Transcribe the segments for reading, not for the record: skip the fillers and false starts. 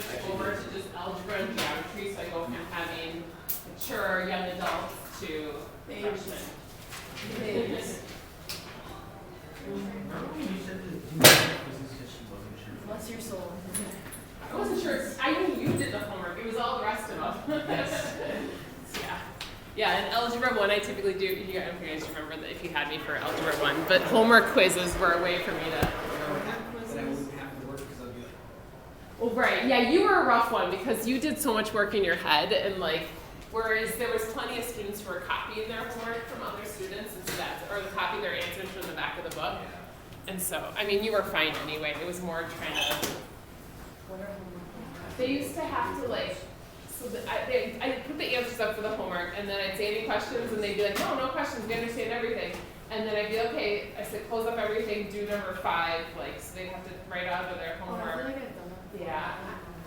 switch over to just algebra and geometry, so I go from having mature young adults to freshmen. Babies. Remember when you said that you was because she wasn't sure? Bless your soul. I wasn't sure. I knew you did the homework. It was all the rest of them. Yes. Yeah. Yeah, in Algebra 1, I typically do, you guys remember that if you had me for Algebra 1, but homework quizzes were a way for me to. But I wouldn't have to work because I'd be like, Well, right. Yeah, you were a rough one because you did so much work in your head, and like, whereas there was plenty of students who were copying their homework from other students, and so that's, or copying their answers from the back of the book. yeah. And so, I mean, you were fine anyway. It was more trying to. What are homework? They used to have to like, so I put the answers up for the homework, and then I'd say any questions, and they'd be like, no questions, we understand everything. And then I'd be okay. I said, close up everything, do number 5, like, so they'd have to write out of their Oh, I homework. feel like I've done that before. Yeah.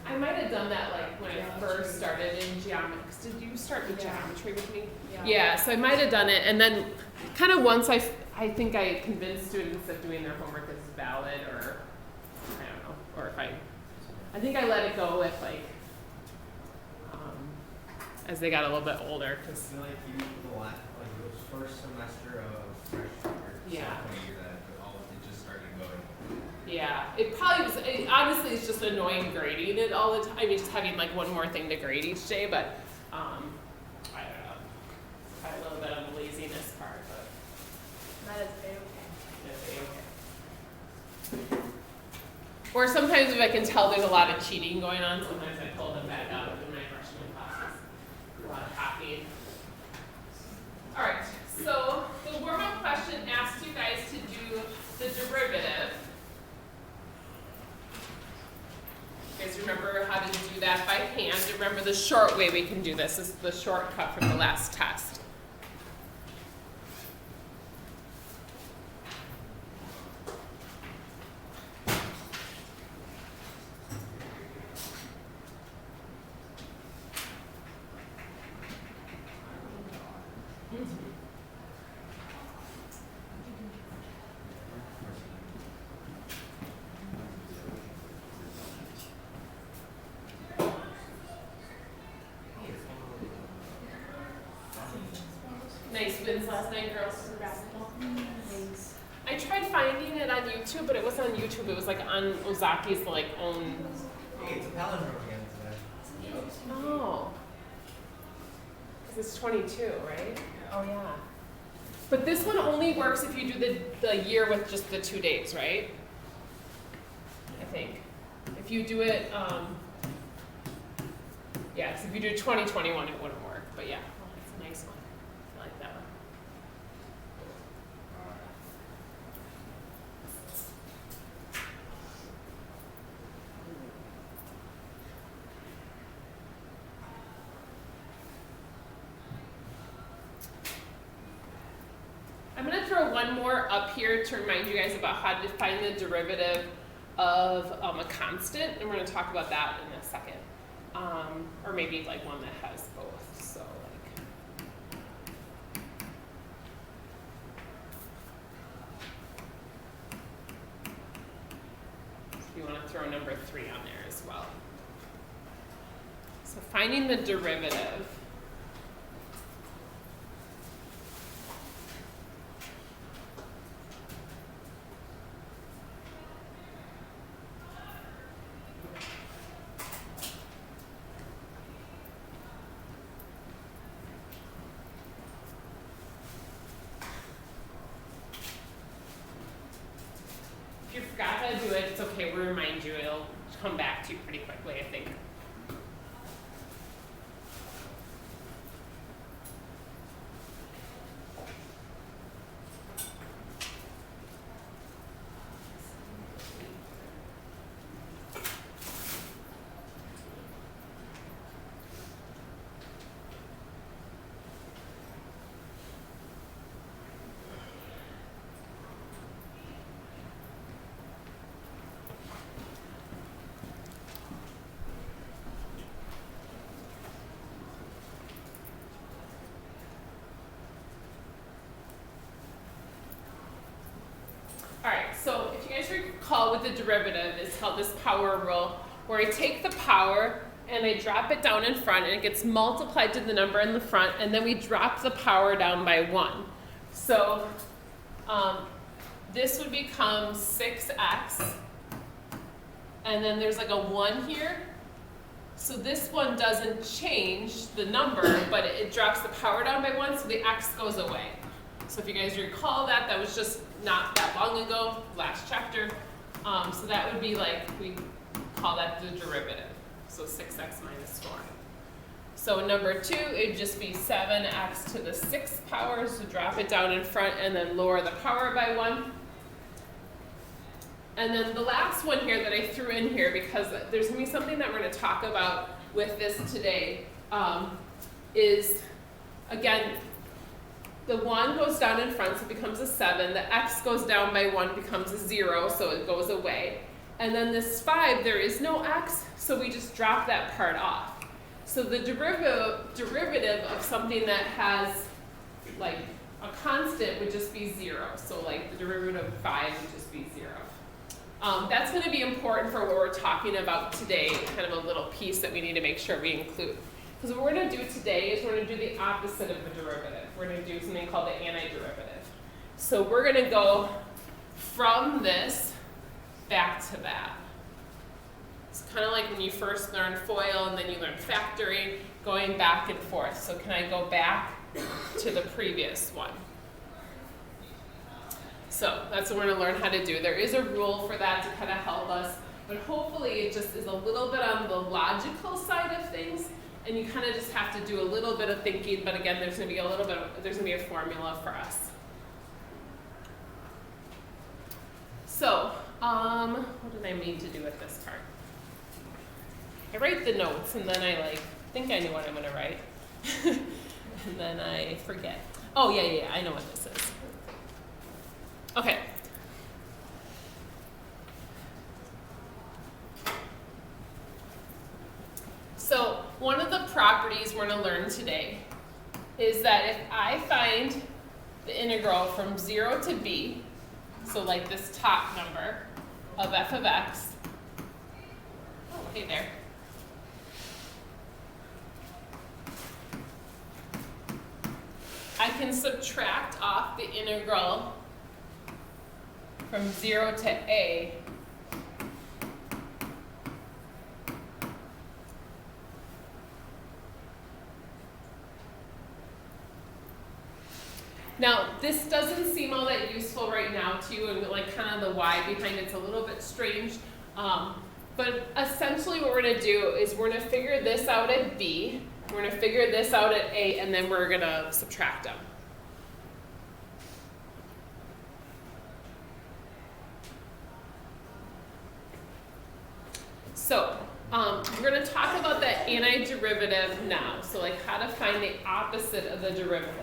I might have done that like when I Geometry. first started in geometry. Did you start with Yeah. geometry with me? Yeah. Yeah, so I might have done it, and then kind of once I think I convinced students that doing their homework is valid, or I don't know, or if I think I let it go with like as they got a little bit older, I because feel like you, it was first semester of freshman or Yeah. sophomore year that it just started going. yeah, it probably was. Honestly, it's just annoying grading it all the time. I mean, just having like one more thing to grade each day, but I don't know, probably a little bit on the laziness part, but. That is very okay. Or sometimes if I can tell there's a lot of cheating going on, sometimes I pull them back out in my freshman classes. A lot of copying. All right, so the warm-up question asks you guys to do the derivative. You guys remember how to do that by hand. Remember the short way we can do this. This is the shortcut from the last test. Nice wins last night, girls, for basketball. Thanks. I tried finding it on YouTube, but it wasn't on YouTube. It was like on Ozaki's like own. Hey, it's a palindrome again today. Oh. 'Cause it's 22, right? Oh yeah. But this one only works if you do the year with just the 2 dates, right? I think. If you do it, yeah, 'cause if you do 2021, it wouldn't work. But yeah, well, it's a nice one. I like that one. I'm going to throw one more up here to remind you guys about how to define the derivative of a constant, and we're going to talk about that in a second. Or maybe like one that has both. So like, if you want to throw number 3 on there as well. So finding the derivative. If you forgot how to do it, it's okay, we'll remind you, it'll come back to you pretty quickly, I think. All right, so if you guys recall with the derivative, it's how this power rule where I take the power and I drop it down in front and it gets multiplied to the number in the front, and then we drop the power down by 1. So this would become 6x, and then there's like a 1 here. So this one doesn't change the number, but it drops the power down by 1, so the x goes away. So if you guys recall that, that was just not that long ago, last chapter. So that would be like, we call that the derivative. So 6x minus 4. So number 2, it'd just be 7x to the 6th power, so drop it down in front and then lower the power by 1. And then the last one here that I threw in here, because there's going to be something that we're going to talk about with this today, is, again, the 1 goes down in front, so it becomes a 7. The x goes down by 1, becomes a 0, so it goes away. And then this 5, there is no x, so we just drop that part off. So the derivative of something that has like a constant would just be 0. So like the derivative of 5 would just be 0. That's going to be important for what we're talking about today, kind of a little piece that we need to make sure we include. Because what we're going to do today is we're going to do the opposite of the derivative. We're going to do something called the antiderivative. So we're going to go from this back to that. It's kind of like when you first learn FOIL and then you learn factoring, going back and forth. So can I go back to the previous one? So that's what we're going to learn how to do. There is a rule for that to kind of help us, but hopefully it just is a little bit on the logical side of things, and you kind of just have to do a little bit of thinking, but again, there's going to be there's going to be a formula for us. So, what did I mean to do with this part? I write the notes and then I think I know what I'm going to write. And then I forget. Oh, yeah, I know what this is. Okay. So one of the properties we're going to learn today is that if I find the integral from 0 to b, so like this top number of f of x, oh, hey there. I can subtract off the integral from 0 to a Now, this doesn't seem all that useful right now to you, and like kind of the why behind it's a little bit strange. But essentially what we're going to do is we're going to figure this out at b, we're going to figure this out at a, and then we're going to subtract them. So, we're going to talk about that antiderivative now. So like how to find the opposite of the derivative.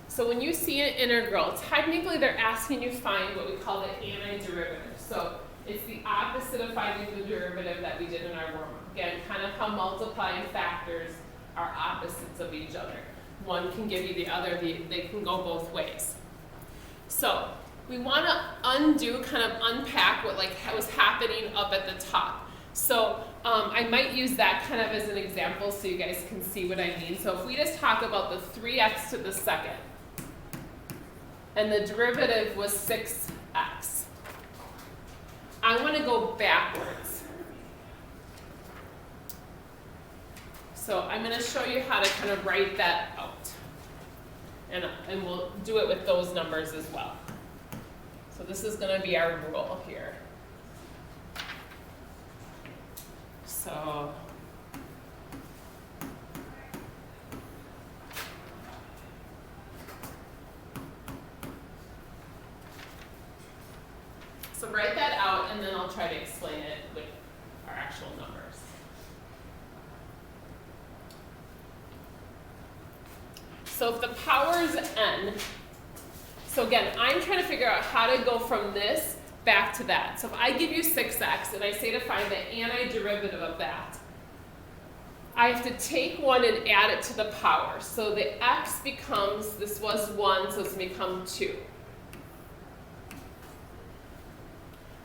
So when you see an integral, technically they're asking you to find what we call the antiderivative. So it's the opposite of finding the derivative that we did in our warm-up. Again, kind of how multiplying factors are opposites of each other. One can give you the other, they can go both ways. So we want to undo, kind of unpack what was happening up at the top. So I might use that kind of as an example so you guys can see what I mean. So if we just talk about the 3x to the second, and the derivative was 6x. I want to go backwards. So I'm going to show you how to kind of write that out. And we'll do it with those numbers as well. So this is going to be our rule here. So write that out, and then I'll try to explain it with our actual numbers. So if the power is n, So again, I'm trying to figure out how to go from this back to that. So if I give you 6x and I say to find the antiderivative of that, I have to take 1 and add it to the power. So the x becomes, this was 1, so it's going to become 2.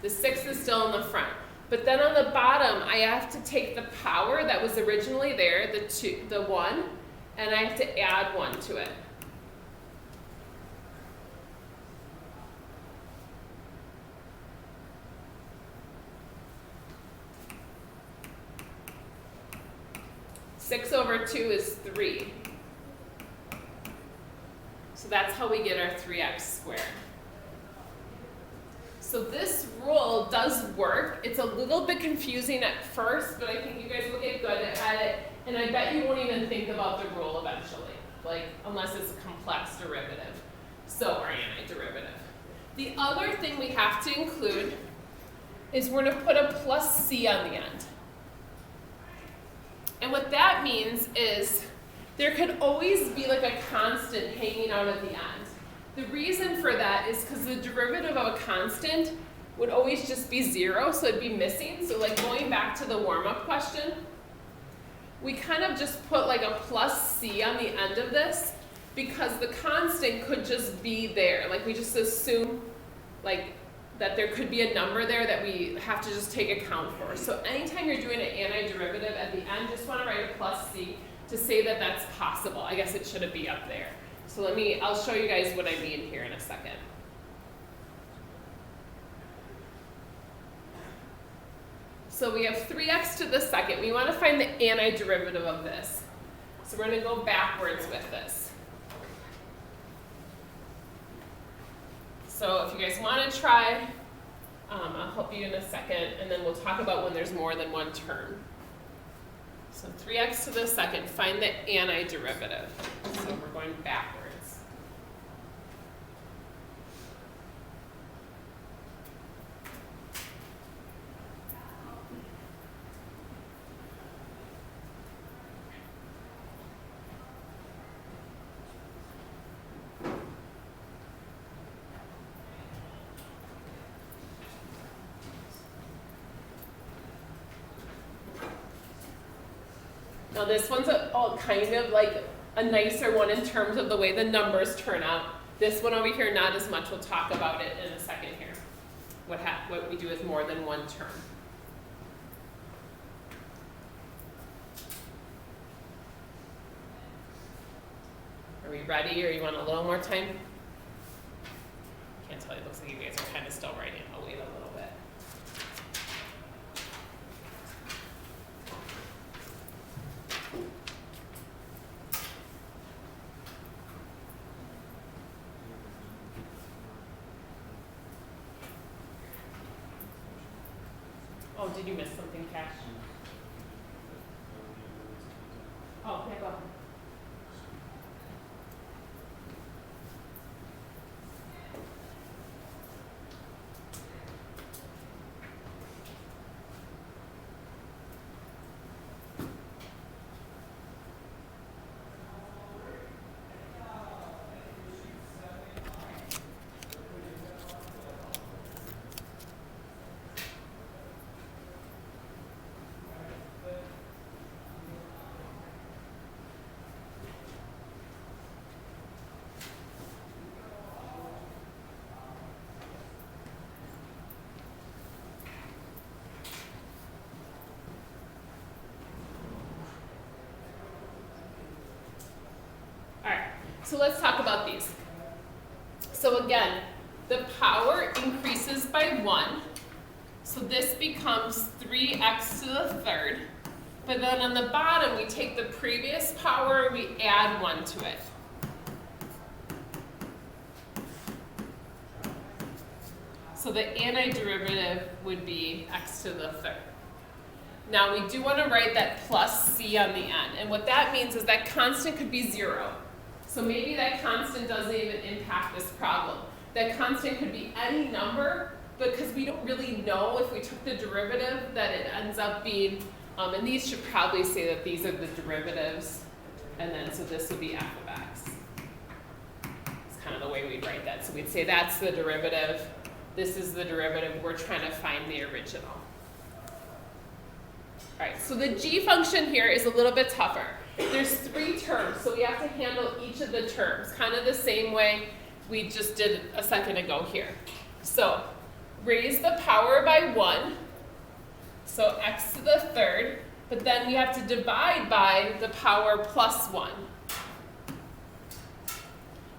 The 6 is still in the front. But then on the bottom, I have to take the power that was originally there, the 1, and I have to add 1 to it. Six over 2 is 3. So that's how we get our 3x squared. So this rule does work. It's a little bit confusing at first, but I think you guys will get good at it. And I bet you won't even think about the rule eventually, like unless it's a complex derivative. So, or antiderivative. The other thing we have to include is we're going to put a plus c on the end. And what that means is there could always be like a constant hanging out at the end. The reason for that is because the derivative of a constant would always just be 0, so it'd be missing. So like going back to the warm-up question, we kind of just put like a plus c on the end of this because the constant could just be there. Like we just assume like that there could be a number there that we have to just take account for. So anytime you're doing an antiderivative at the end, just want to write a plus c to say that that's possible. I guess it shouldn't be up there. So I'll show you guys what I mean here in a second. So we have 3x to the second. We want to find the antiderivative of this. So we're going to go backwards with this. So if you guys want to try, I'll help you in a second, and then we'll talk about when there's more than one term. So 3x to the second, find the antiderivative. So we're going backwards. Now this one's all kind of like a nicer one in terms of the way the numbers turn out. This one over here, not as much. We'll talk about it in a second here. What we do with more than one term. Are we ready, or you want a little more time? Can't tell you. It looks like you guys are kind of still writing. I'll wait a little bit. Oh, did you miss something, Cash? Oh, yeah, go ahead. So let's talk about these. So again, the power increases by 1. So this becomes 3x to the third. But then on the bottom, we take the previous power and we add 1 to it. So the antiderivative would be x to the third. Now we do want to write that plus c on the end. And what that means is that constant could be 0. So maybe that constant doesn't even impact this problem. That constant could be any number, because we don't really know if we took the derivative that it ends up being, and these should probably say that these are the derivatives, and then so this would be f of x. It's kind kind of the way we'd write that. So we'd say that's the derivative, this is the derivative, we're trying to find the original. All right, so the g function here is a little bit tougher. There's 3 terms, so we have to handle each of the terms, kind of the same way we just did a second ago here. So raise the power by 1, so x to the 3rd, but then we have to divide by the power plus 1.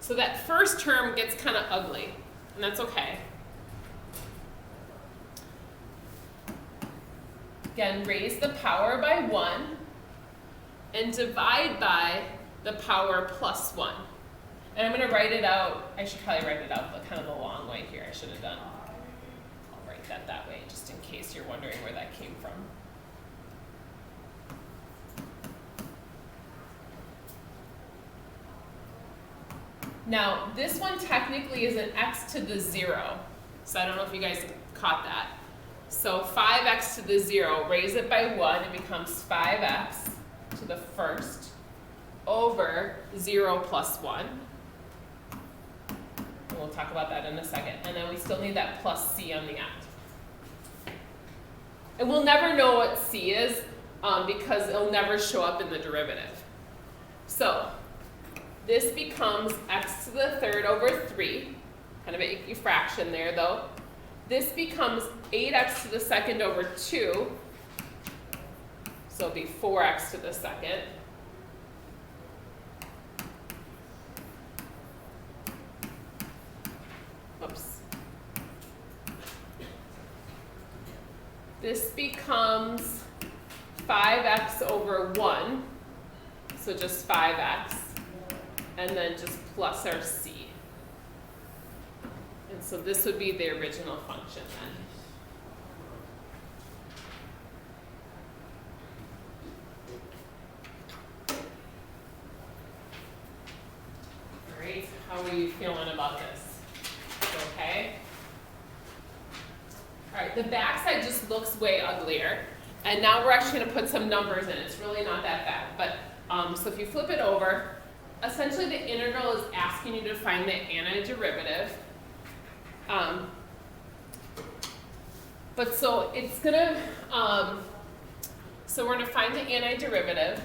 So that first term gets kind of ugly, and that's okay. Again, raise the power by 1 and divide by the power plus 1. And I'm going to write it out. I should probably write it out kind of the long way here. I should have done. I'll write that way just in case you're wondering where that came from. Now, this one technically is an x to the 0. So I don't know if you guys caught that. So 5x to the 0, raise it by 1, it becomes 5x to the 1st over 0 plus 1. And we'll talk about that in a second. And then we still need that plus c on the end. And we'll never know what c is because it'll never show up in the derivative. So this becomes x to the 3rd over 3, kind of an icky fraction there though. This becomes 8x to the 2nd over 2, so it'll be 4x to the 2nd. Oops. This becomes 5x over 1, so just 5x, and then just plus our c. And so this would be the original function then. All right, how are you feeling about this? Okay? All right, the backside just looks way uglier. And now we're actually gonna put some numbers in. It's really not that bad. But so if you flip it over, essentially the integral is asking you to find the antiderivative. But so it's gonna, so we're gonna find the antiderivative.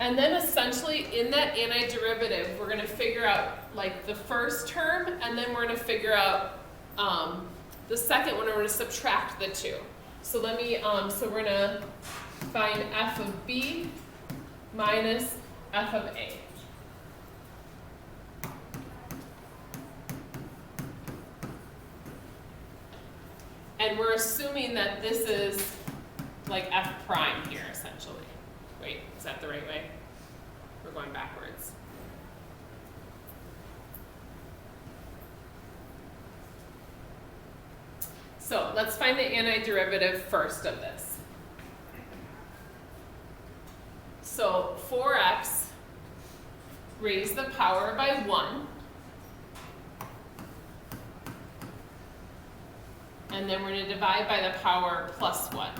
And then essentially in that antiderivative, we're gonna figure out like the first term, and then we're gonna figure out the second one, and we're gonna subtract the 2. So let me, so we're gonna find f of b minus f of a. And we're assuming that this is like f prime here, essentially. Wait, is that the right way? We're going backwards. So let's find the antiderivative first of this. So 4x raise the power by 1. And then we're going to divide by the power plus 1.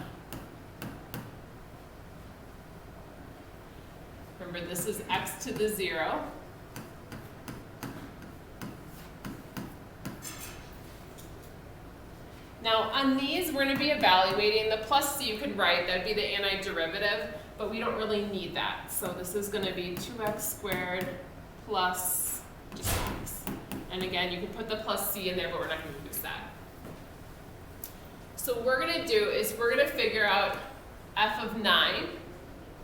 Remember, this is x to the 0. Now on these, we're going to be evaluating the plus c you could write, that would be the antiderivative, but we don't really need that. So this is going to be 2x squared plus just x. And again, you can put the plus c in there, but we're not going to use that. So what we're going to do is we're going to figure out f of 9,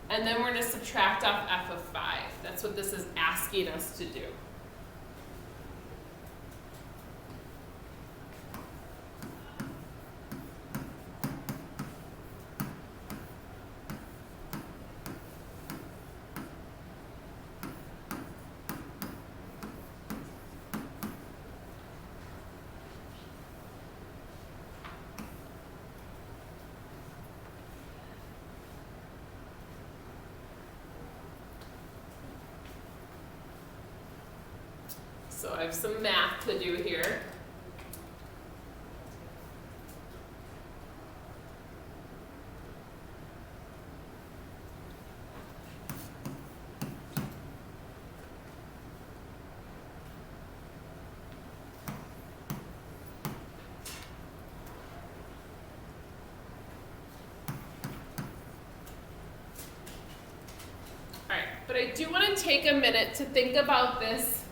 and then we're going to subtract off f of 5. That's what this is asking us to do. So I have some math to do here. I do want to take a minute to think about this.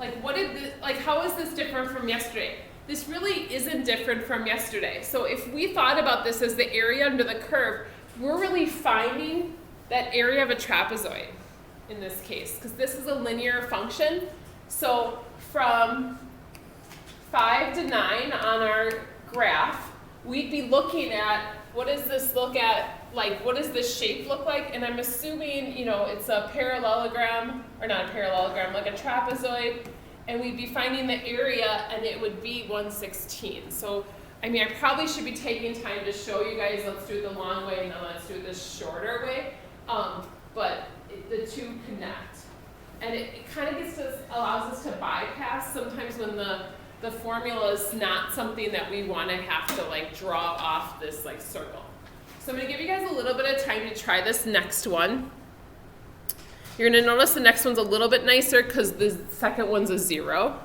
Like, how is this different from yesterday? This really isn't different from yesterday. So if we thought about this as the area under the curve, we're really finding that area of a trapezoid in this case, because this is a linear function. So from 5 to 9 on our graph, we'd be looking at, what does this look at? Like, what does this shape look like? And I'm assuming, you know, it's a parallelogram, or not a parallelogram, like a trapezoid, and we'd be finding the area, and it would be 1/16. So, I mean, I probably should be taking time to show you guys. Let's do it the long way, and then let's do it the shorter way. But the two connect, and it kind of allows us to bypass sometimes when the formula is not something that we want to have to like draw off this like circle. So I'm going to give you guys a little bit of time to try this next one. You're going to notice the next one's a little bit nicer because the second one's a 0.